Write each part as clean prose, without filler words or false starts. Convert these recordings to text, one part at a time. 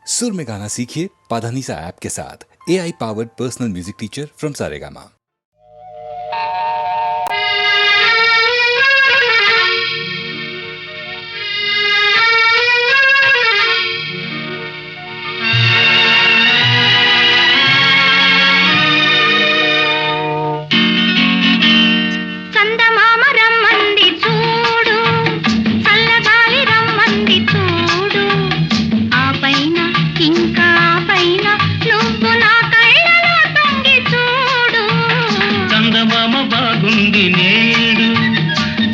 सुर में गाना सीखिए पाधानीसा ऐप के साथ। AI powered personal music teacher from Saregama.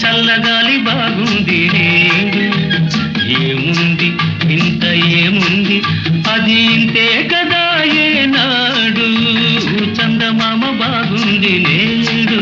చల్లగాలి బాగుంది నేడు ఏముంది ఇంత ఏముంది అది ఇంతే కదా ఏనాడు చందమామ బాగుంది నేడు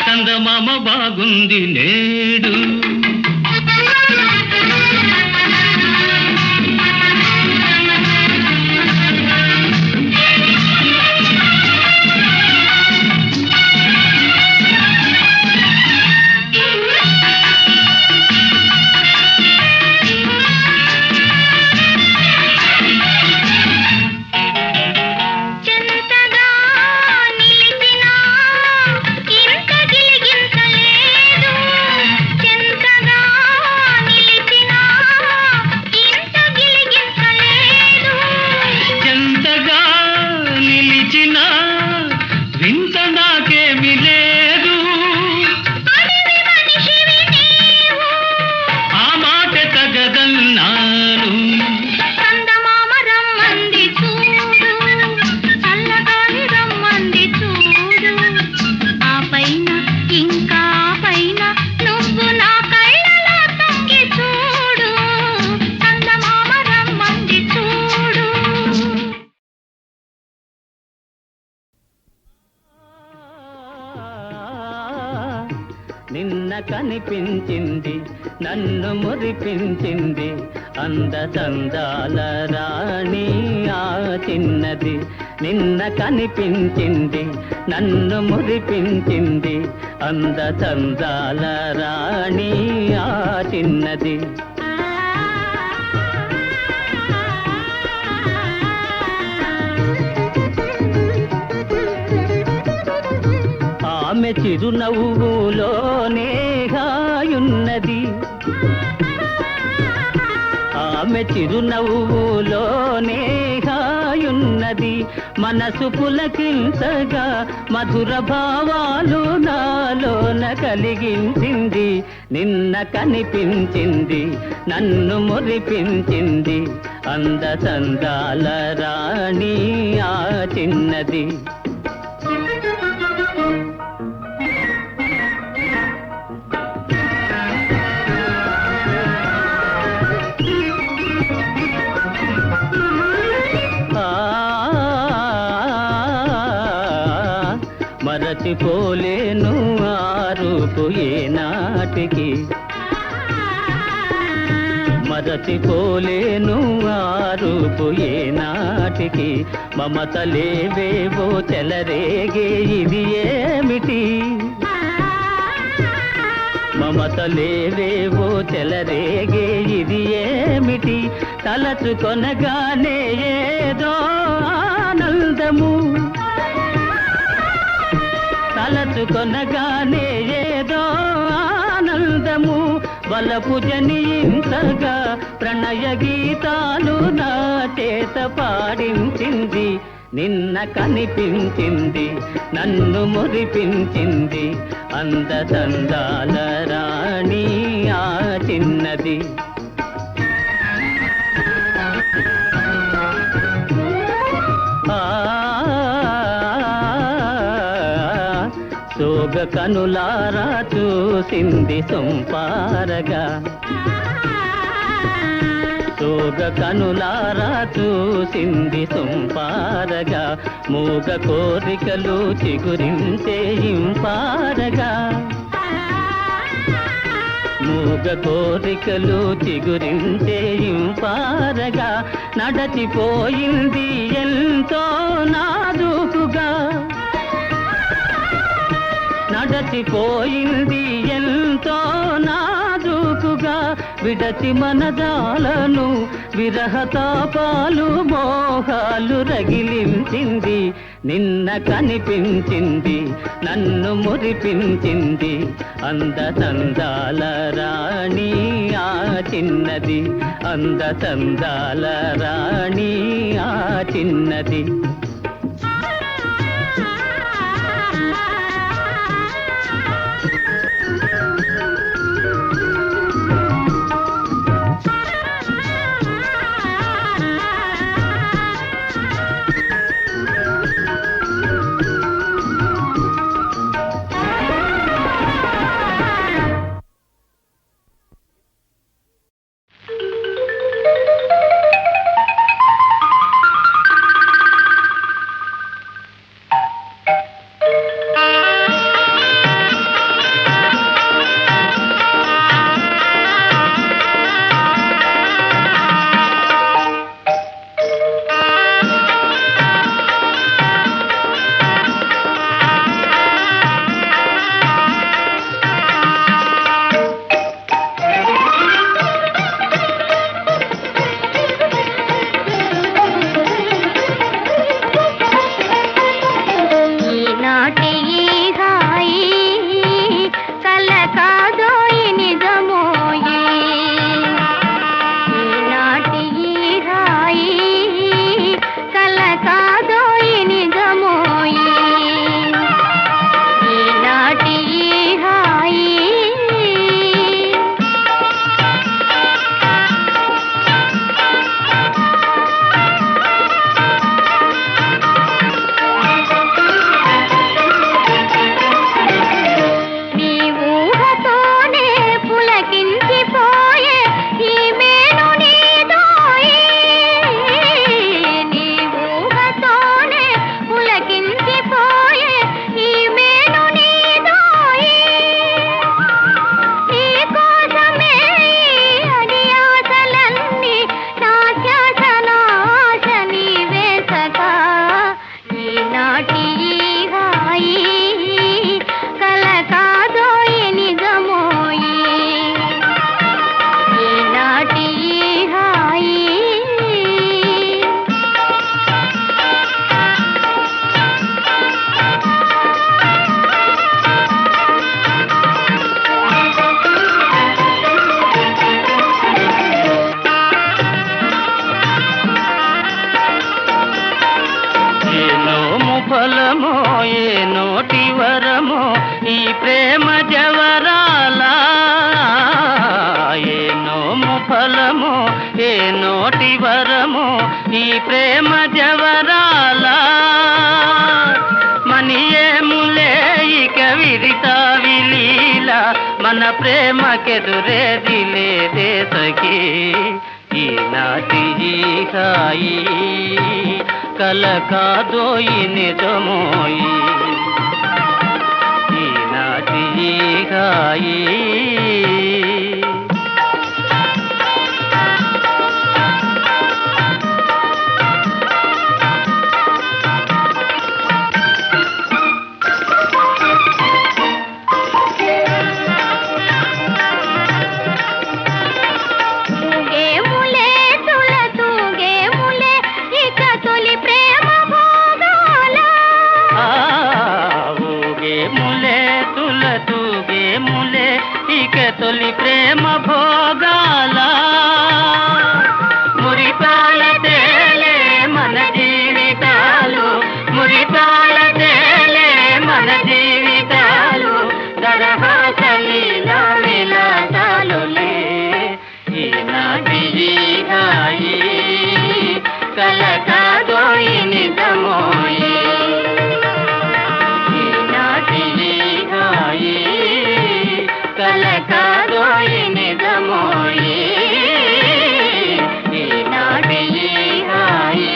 చందమామ బాగుంది నేడు నిన్న కనిపించింది నన్ను మురిపించింది అందచందాల రాణి ఆ చిన్నది నిన్న కనిపించింది నన్ను మురిపించింది అందచందాల రాణి ఆ చిన్నది ఆమె చిరునవ్వులోనే హాయున్నది ఆమె చిరునవ్వులోనే హాయున్నది మనసు పులకించగా మధుర భావాలు నాలోన కలిగించింది నిన్న కనిపించింది నన్ను మురిపించింది అందచందాల రాణి ఆ చిన్నది మరచిపోలేను ఆ రూపు ఏనాటికి మరచిపోలేను ఆ రూపు ఏనాటికి, మమతలేవేవో చెలరేగే ఇది ఏమిటి, మమతలేవేవో చెలరేగే ఇది ఏమిటి, తలచుకొనగానే ఏదో ఆనందము, తలచుకొనగానే ఏదో ఆనందము, వలపు జనించగా ప్రణయ గీతాలు నా చేత పాడించింది, నిన్న కనిపించింది నన్ను మురిపించింది, అందచందాల రాణి ఆ చిన్నది. సోగ కనులారా చూసింది సొంపారగా, సోగ కనులారా చూసింది సొంపారగా, మూగ కోరికలు చిగురించే ఇంపారగా, మూగ కోరికలు చిగురించే ఇంపారగా, నడచిపోయింది ఎంతో నాజూకుగా, నడచిపోయింది ఎంతో నాజూకుగా, విడచి మనదాలను విరహతాపాలు మోహాలు రగిలించింది, నిన్న కనిపించింది నన్ను మురిపించింది, అందచందాల రాణి ఆ చిన్నది, అందచందాల రాణి ఆ చిన్నది. ఫలమో ఏ నోటి వరమో ఈ ప్రేమ జవరాల, ఏ నోము ఫలమో ఏ నోటి వరమో ఈ ప్రేమ జవరాల, మనియేములే ఇక విరితా విలీల, మన ప్రేమకెదురేది లేదే సఖీ, ఈనాటి ఈ హాయి కల కాదోయి నిజమోయి, ఈనాటి ఈ హాయి. తొలి ప్రేమ భోగాల మురిపాల తేలే మన జీవితాలు, మురిపాల తేలే మన జీవితాలు, దరహాసలీలా విలాసాలులే ఈనాటి ఈ హాయి కల కాదోయి నిజమోయి, ఈనాటి ఈ హాయి కల కాదోయి నిజమోయి, ఈనాటి ఈ హాయి.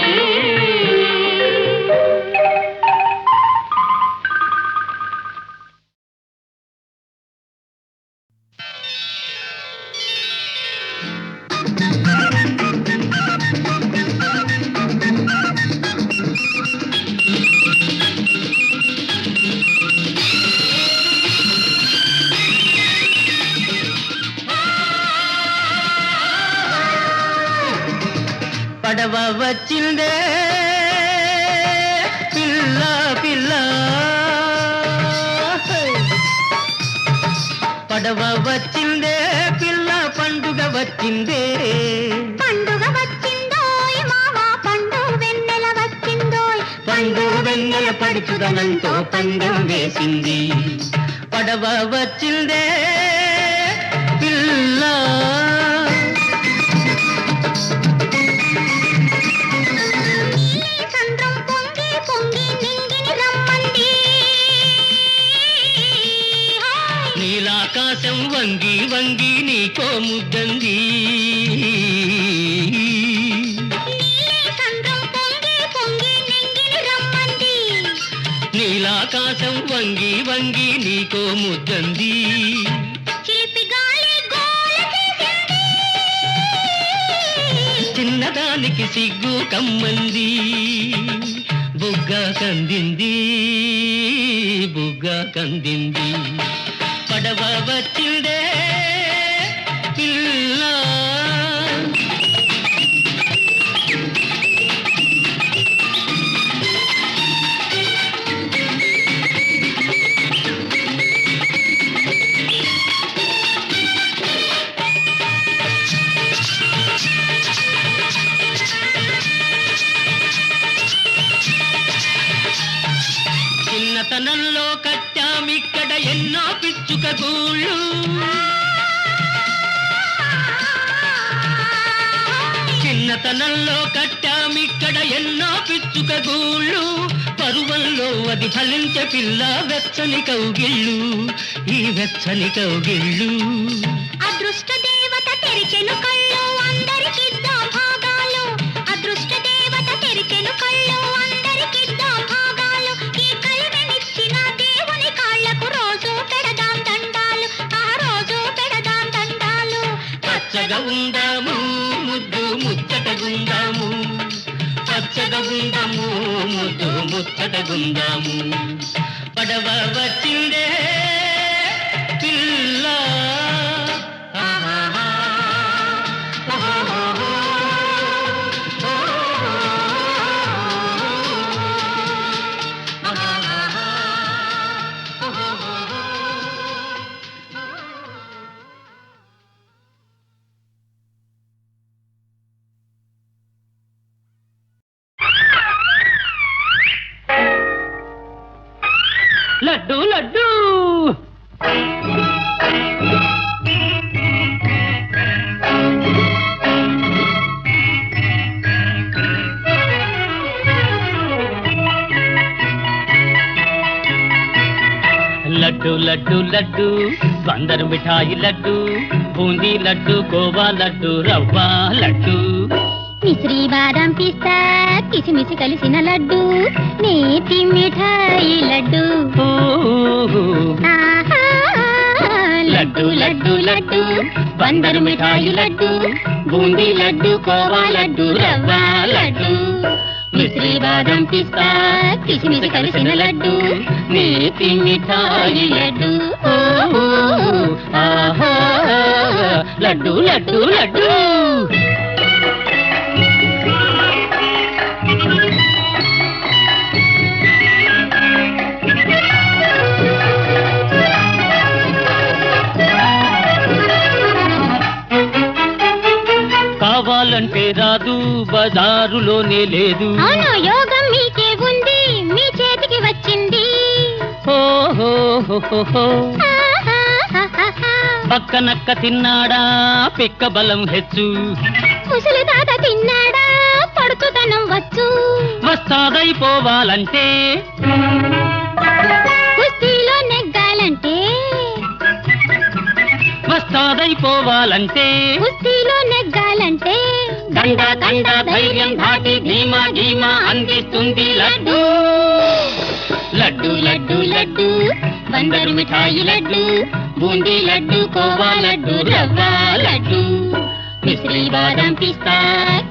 పడవ వచ్చిందే పిల్ల పిల్ల, పడవ వచ్చిందే పిల్ల, పండుగ వచ్చిందే, పండుగ వచ్చిందోయ్ మావా, పండు వెన్నెల వచ్చిందోయ్, పండు వెన్నెల పడుచుదనంతో పందెం వేసింది, పడవ వచ్చిందే పిల్ల. చంద్రం పొంగి పొంగి నింగిని రమ్మంది, నీలాకాశం వంగి వంగి నీకో ముద్దంది, చంద్రం పొంగి పొంగి నింగిని రమ్మంది, నీలాకాశం వంగి వంగి నీకో ముద్దంది, చిలిపి గాలి గోల చేసింది, చిన్నదానికి సిగ్గు కమ్మంది, బుగ్గ కందింది బుగ్గ కందింది, పడవ వచ్చిందే పిల్ల. చిన్నతనంలో కట్టామిక్కడ ఎన్నో పిచ్చుక గూళ్ళు, చిన్నతనంలో కట్టామిక్కడ ఎన్నో పిచ్చుక గూళ్ళు, పరువంలో అది ఫలించే పిల్ల వెచ్చని కౌగిళ్ళు, ఈ వెచ్చని కౌగిళ్ళు, అదృష్ట దేవత తెరిచెను కళ్ళు అందరికిద్దాం భాగాలు, అదృష్ట దేవత తెరిచెను కళ్ళు అందరికిద్దాం భాగాలు, ఈ కలిమినిచ్చిన దేవుని కాళ్లకు రోజు పెడదాం దండాలు, ఆ రోజు పెడదాం దండాలు, పచ్చగా ఉందాము ముద్దు ముచ్చటగుందాము, పచ్చగా ఉందాము ముద్దు ముచ్చటగుందాము, పడవ వచ్చిందే పిల్ల. లడ్డు లడ్డు లడ్డు లడ్డు లడ్డు బందరు మిఠాయి లడ్డు, బూందీ లడ్డు, కోవా లడ్డు, రవ్వ లడ్డు, మిశ్రీ బాదం పిస్తా కిసిమిసి కలిసిన లడ్డు, నేతి మిఠాయి లడ్డు, ఆహా లడ్డు లడ్డు లడ్డు బందరు మిఠాయి లడ్డు, బూందీ లడ్డు, కోవా లడ్డు, రవ్వ లడ్డు, మిశ్రీ బాదం పిస్తా కిసిమిసి కలిసిన లడ్డు, నేతి మిఠాయి లడ్డు, ఆహా లడ్డు లడ్డు లడ్డు. కావాలంటే రాదు బజారులోనే లేదు అవును యోగం మీకే ఉంది మీ చేతికి వచ్చింది ఓహో ఆహాహాహాహా. పక్కనక్క తిన్నాడా పిక్క బలం హెచ్చు ముసలి తాత తిన్నాడా పడుచుదనం వచ్చు వస్తాదైపోవాలంటే కుస్తీలో నెగ్గాలంటే వస్తాదైపోవాలంటే కుస్తీలో నెగ్గాలంటే దండ దండ ధైర్యం ధాటి ధీమా ధీమా అందిస్తుంది లడ్డు లడ్డు లడ్డు లడ్డు బందరు మిఠాయి లడ్డు బూందీ లడ్డు కోవా లడ్డు రవ్వ లడ్డు మిశ్రీ బాదం పిస్తా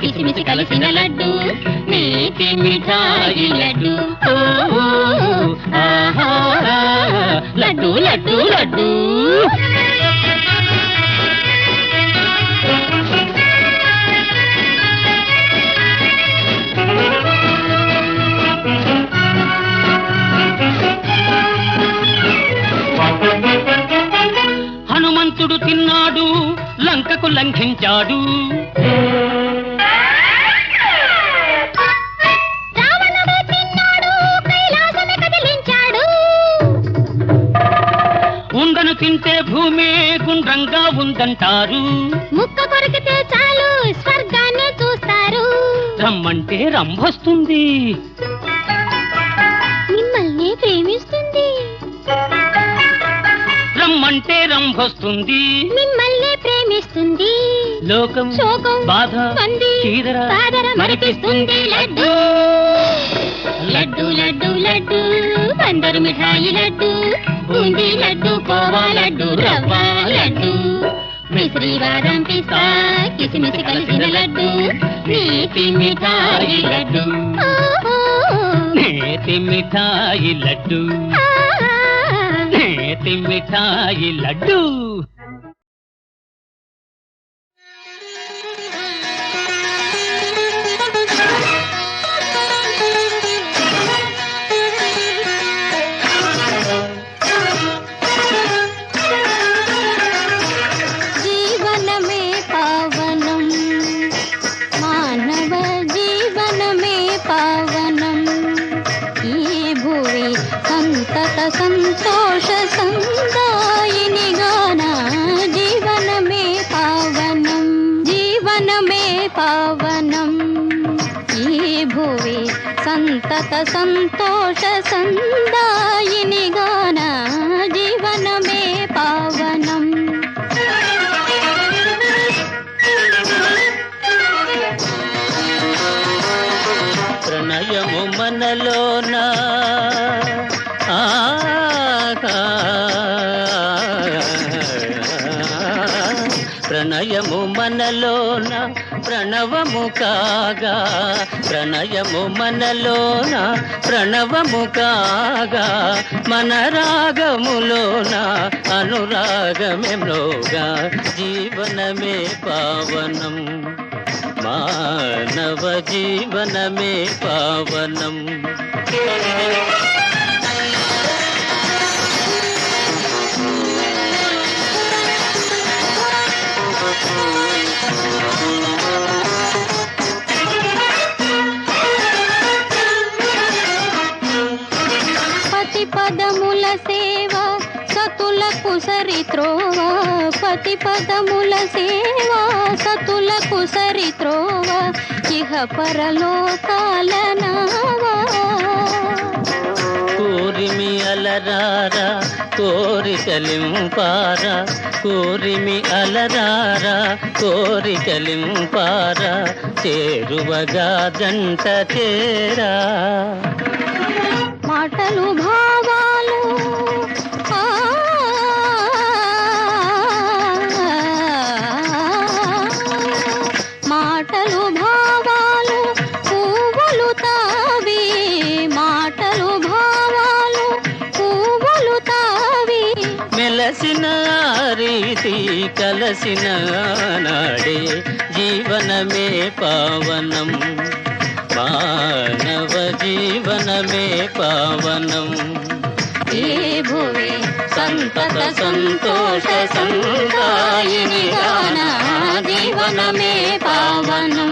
కిసిమిసి కలిసిన లడ్డు నేతి మిఠాయి లడ్డు ఓ, ఆహా, లడ్డు లడ్డు లడ్డు హనుమంతుడు తిన్నాడు లంకకు లంఘించాడు రావణుడు తిన్నాడు కైలాసమే కదిలించాడు ఉండను తింటే భూమే గుండ్రంగా ఉందంటారు ముక్క కొరికితే చాలు స్వర్గాన్ని చూస్తారు రమ్మంటే రంభొస్తుంది మిమ్మల్ని ప్రేమిస్తుంది రమ్మంటే రంభొస్తుంది మిమ్మల్ని ప్రేమిస్తుంది లోకం శోకం బాధ మంది చీదర సాదర మరిపిస్తుంది లడ్డు లడ్డు లడ్డు లడ్డు బందరు మిఠాయి లడ్డు బూందీ లడ్డు కోవా లడ్డు రవ్వ లడ్డు మిశ్రీ బాదం పిస్తా కిసిమిసి కలిసిన లడ్డు నేతి మిఠాయి లడ్డు నేతి మిఠాయి లడ్డు నేతి మిఠాయి లడ్డు జీవనమే పావనం మానవ జీవనమే పావనం ఈ భూమి సంతత సంతోష సందాయిని గాన జీవనమే పావనం జీవనమే పావనం ఈ భూమి సంతత సంతోష సందాయిని గాన జీవనమే పావనం ప్రణయము మనలోన ప్రణయము మనలోన ప్రణవము కాగా ప్రణయము మనలోన ప్రణవము కాగా మన రాగములోన అనురాగమేమ్రోగా జీవనమే పావనం మానవ జీవనమే పావనం పతి పదముల సేవ సతులకు సరిత్రోవ పతి పదముల సేవ సతులకు సరిత్రోవ ఇహ పరలోకాల నావా కోరిమి అలరారా కోరికలింపారా కోరిమి అలరారా కోరికలింపారా చేరువగా జంట చేరా మాటలు భావాలు మాటలు భావాలు పువ్వులు తావి మాటలు భావాలు పువ్వులు తావి మెలసిన రీతి కలసిన నాడే జీవనమే పావనం మానవ జీవనమే పావనం ఏ భువి సంతత సంతోష సందాయిని గాన జీవనమే పావనం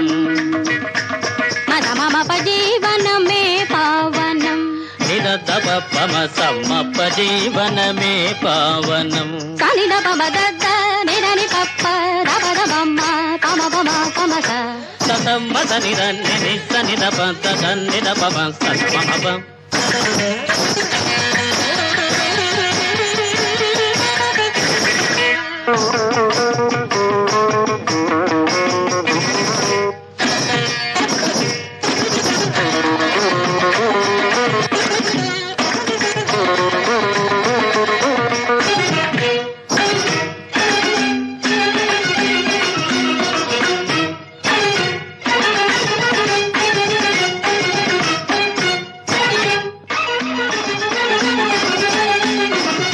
పమ సమ్మప్ప జీవనమే పావనం. సనిద పమ దద్ద నిదని పప్ప రపద బమ్మ పమ పమ పమస సతమ్మ సని రన్ని నిస్సనిద పంత సన్నిద పమ సమ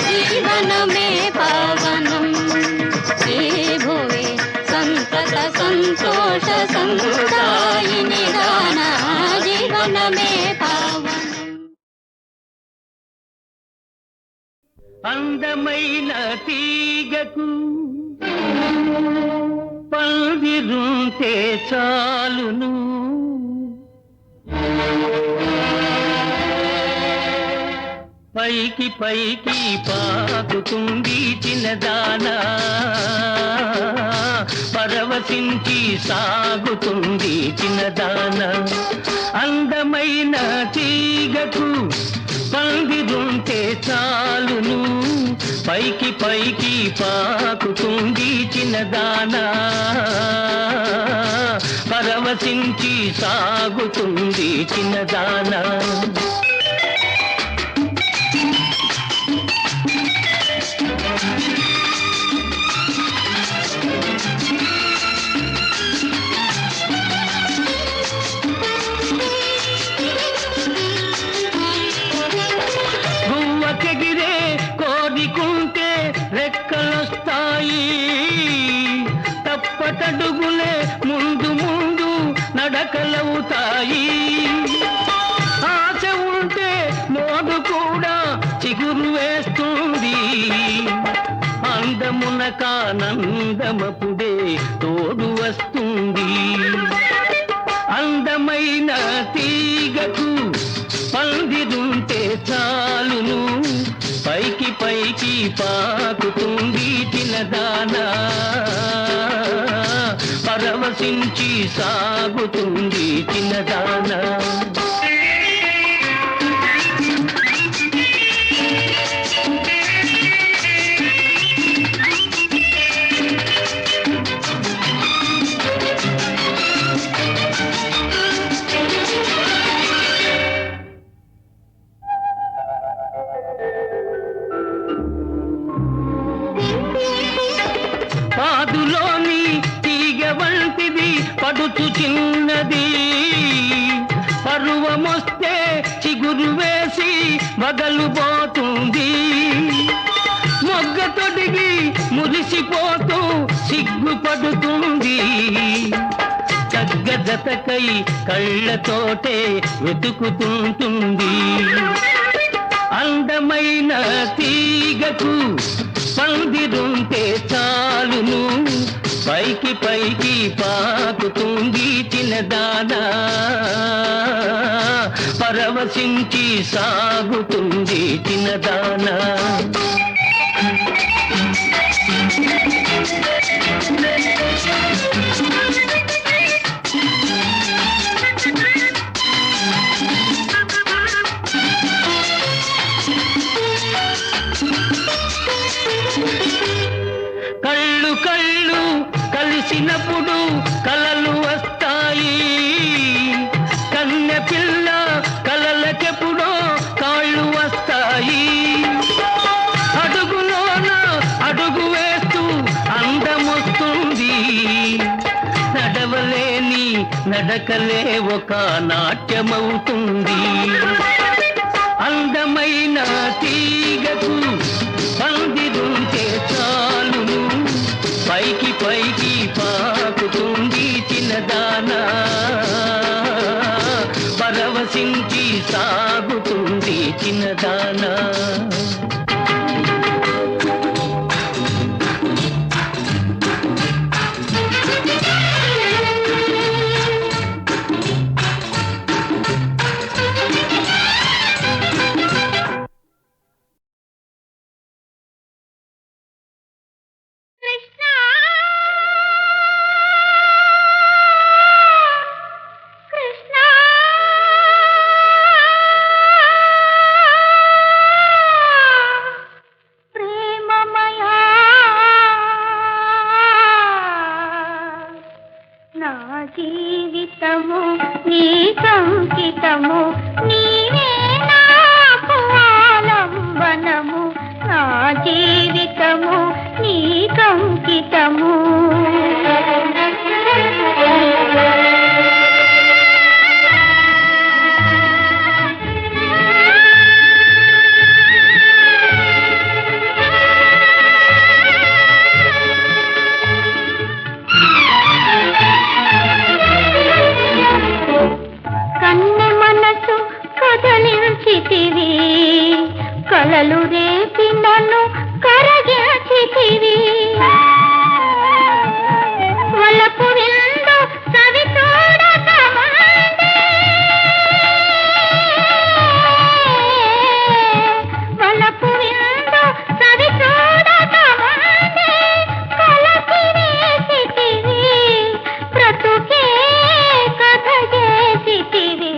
జీవనమే పావనం ఏ భువి సంతత సంతోష సందాయిని దాన జీవనమే పావనం. అందమైన తీగకు పందిరుంటే చాలును, పైకి పైకి పాకుతుంది చిన్నదానా, పరవశించి సాగుతుంది చిన్నదానా. అందమైన తీగకు పందిరుంటే చాలును, పైకి పైకి పాకుతుంది చిన్నదానా, పరవశించి సాగుతుంది చిన్నదానా. గువ్వకెగిరే కోరికుంటే రెక్కలొస్తాయి, తప్పటడుగులే ముందు ముందు నడకలవుతాయి. ఆశ ఉంటే మోడు కూడా చిగురు వేస్తుంది, అందమునకానందమపుడే తోడు వస్తుంది. అందమైన తీగకు పందిరుంటే చాలును, పైకి పైకి పాకుతుంది చిన్నదానా, పరవశించి సాగుతుంది చిన్నదానా. పాదులోని తీగ వంటిది పడుచు చిన్నది, పరువమొస్తే చిగురు వేసి వగలుపోతుంది. మొగ్గ తొడిగి మురిసిపోతూ సిగ్గుపడుతుంది, తగ్గజతకై కళ్ళతోటే వెతుకుతుంటుంది. అందమైన తీగకు పందిరుంటే చాలును, పైకి పైకి పాకుతుంది చిన్నదానా, పరవశించి సాగుతుంది చిన్నదానా. కళ్ళు కళ్ళు కలిసినప్పుడు కలలు వస్తాయి, కన్నె పిల్ల కలలకెప్పుడో కాళ్ళు వస్తాయి. అడుగులోన అడుగు వేస్తూ అందమొస్తుంది, నడవలేని నడకలే ఒక నాట్యమవుతుంది. అందమైన తీగకు పందిరుంటే చాలును, పైకి పైకి పాకుతుంది చిన్నదానా, పరవశించి సాగుతుంది చిన్నదానా. నా జీవితము నీకంకితము నీవే నాకు ఆలంబనము నా జీవితము నీకంకితము కలలు రేపి నన్ను కరగించితివి వలపు విందు సవి చూడకమందే వలపు విందు సవి చూడకమందే కలసి వేసితివి బ్రతుకే కథ చేసితివి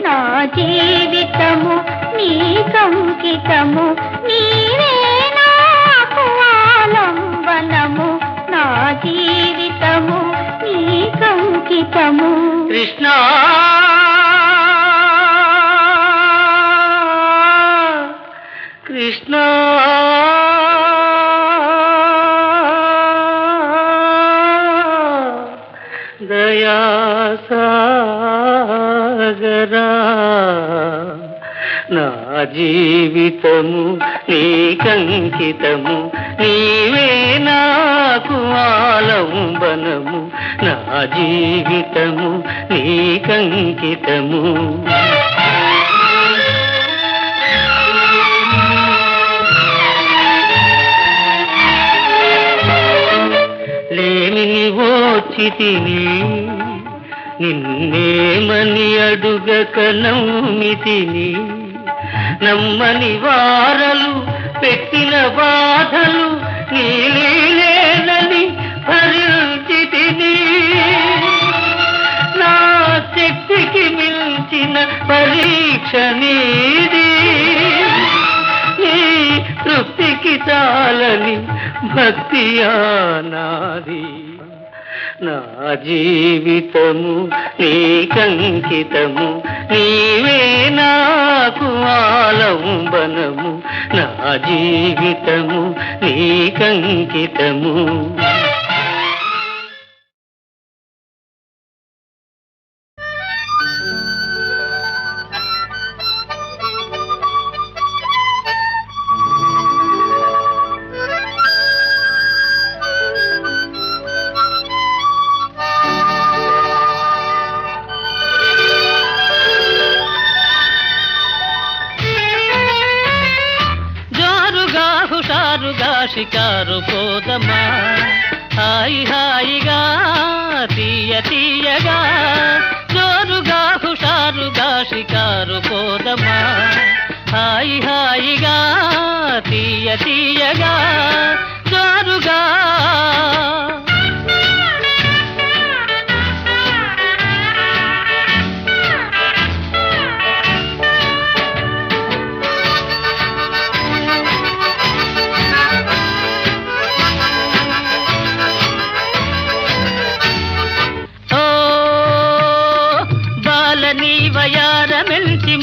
నా జీవితము నీకంకితము నీవే నాకు ఆలంబనము నా జీవితము నీకంకితము కృష్ణ కృష్ణ దయాసాగరా నా జీవితము నీకంకితము నీవే నాకు ఆలంబనము నా జీవితము నీకంకితము లేమిని ఓచితిని నిన్నేమని అడుగక నమ్మితిని నమ్మని వారలు పెట్టిన బాధలు నీలేనని భరించితిని నా శక్తికి మించిన పరీక్ష నీది నీ తృప్తికి చాలని భక్తియా నాది నా జీవితము నీకంకితము నీవే నాకు ఆలంబనము నా జీవితము నీకంకితము షికారు పోదమా హాయి హాయిగా తీయ తీయగా జోరుగా హుషారుగా షికారు పోదమా హాయి హాయిగా తీయ తీయగా జోరుగా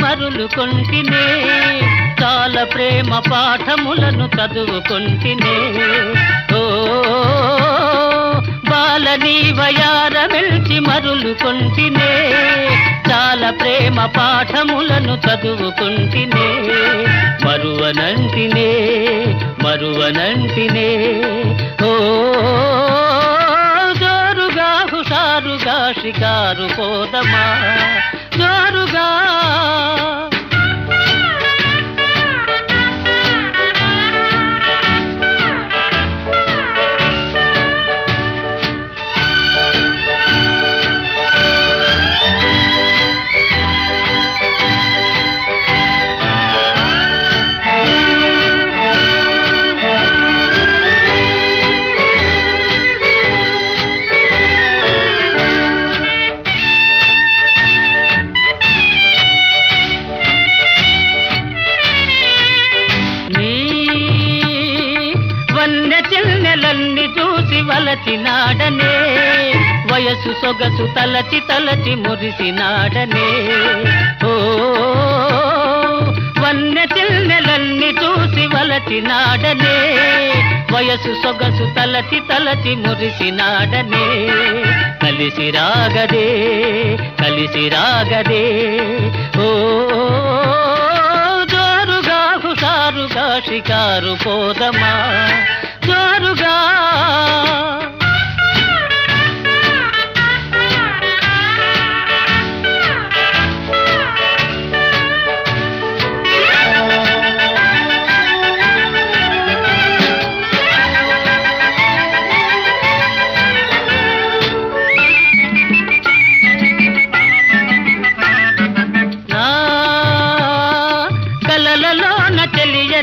మరులుకొంటినే చాలా ప్రేమ పాఠములను చదువుకొంటినే ఓ బాలని వయార మెల్చి మరులుకొంటినే చాలా ప్రేమ పాఠములను చదువుకొంటినే మరువనంటినే మరువనంటినే ఓ జోరుగా హుషారుగా షికారు పోదమా జోరుగా వలచినాడనే వయసు సొగసు తలచి తలచి మురిసినాడనే ఓ వన్నె చిన్నెలన్నీ చూసి వలచినాడనే వయసు సొగసు తలచి తలచి మురిసినాడనే కలిసి రాగదే ఓ జోరుగా హుషారుగా షికారు పోదమా జోరుగా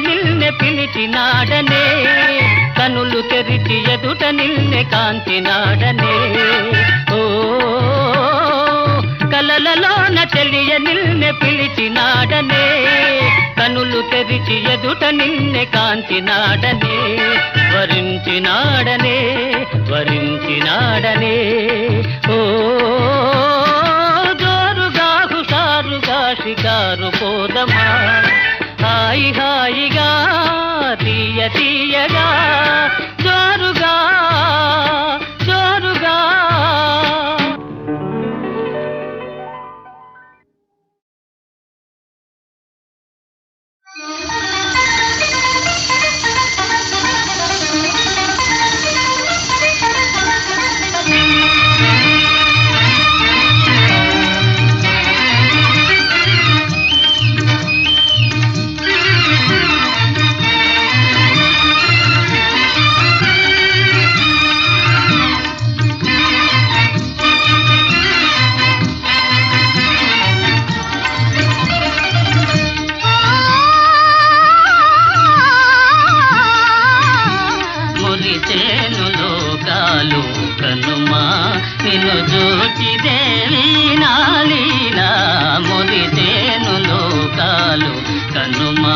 నిన్నే పిలిచినాడనే కనులు తెరిచి ఎదుట నిన్నే కాంచినాడనే ఓ కలలలోన తెలియ నిన్నే పిలిచినాడనే కనులు తెరిచి ఎదుట నిన్నే కాంచినాడనే వరించినాడనే ఓ జోరుగా హుషారుగా షికారు పోదమా హాయిగా తీయగా జోరుగా నిన్ను చూచి దేవి నాలీలా మురిసేను లోకాలు కనుమా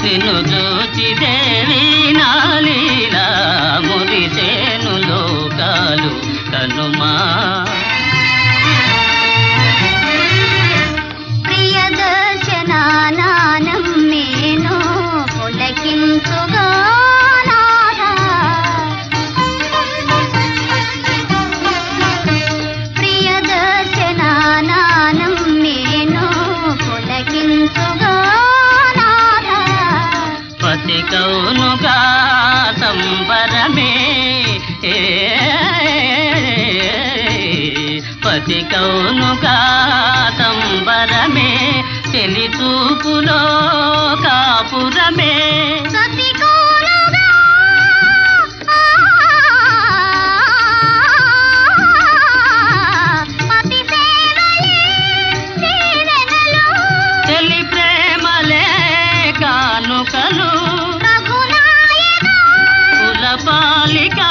నిన్ను చూచి దేవి నాలీలా మురిసేను లోకాలు కనుమా ప్రియదర్శనానం నేను పులకించుగా కౌనుగా సంబరమే పతి కౌనుగా సంబరమే చెలి చూపులో కాపురమే చెలి ప్రేమలే కానుకలు పాలిక